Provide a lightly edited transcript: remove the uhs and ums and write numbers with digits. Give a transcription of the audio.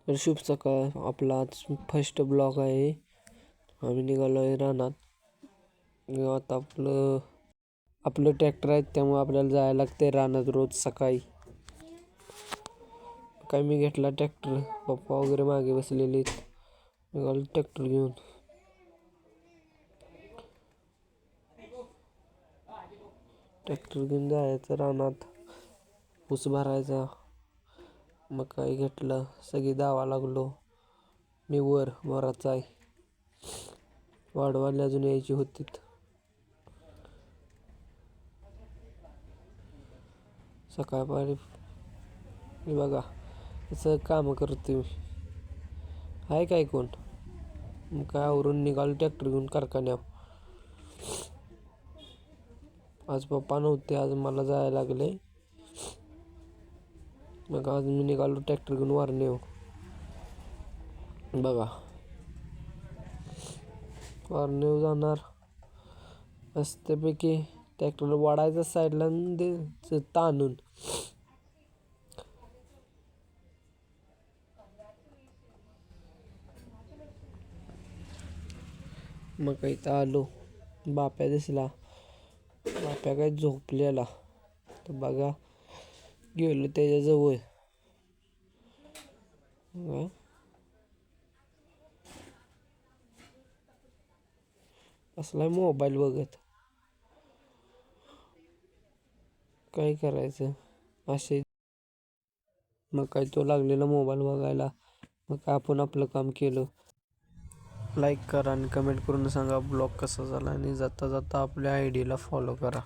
तर शुभ सकाळ. आपला आज फर्स्ट ब्लॉग आहे. आम्ही निघालो आहे रानात. आता आपलं आपलं ट्रॅक्टर आहे, त्यामुळे आपल्याला जायला लागते रानात रोज सकाळी. काय मी घेतला ट्रॅक्टर, पप्पा वगैरे मागे बसलेले आहेत. निघालो ट्रॅक्टर घेऊन. ट्रॅक्टर घेऊन जायचं रानात, ऊस भरायचा. मग काय घेतलं, सगळी दावा लागलो. मी वराचा आहे. वाढवायला अजून यायची होती. सकाळपारी मी बघा असं काम करते मी. आहे काय कोण? मग काय आवरून निघालो ट्रॅक्टर घेऊन कारखान्यावर. आज पप्पा नव्हते, आज मला जायला लागले. मग आज मी निघालो ट्रॅक्टर घेऊन वारण्यावर. बघा वारण्यावर जाणार मस्तपैकी. ट्रॅक्टर वाढायचा साईडला द्यायचं ताणून. मग काही इथं आलो, बाप्या दिसला. बाप्या काय झोपलेला. तर बघा गेलो त्याच्याजवळ. असला मोबाईल बघत. काय करायचं असे. मग काय तो लागलेला मोबाईल बघायला. मग काय आपण आपलं काम केलं. लाईक करा आणि कमेंट करून सांगा ब्लॉग कसा झाला, आणि जाता जाता आपल्या आयडीला फॉलो करा.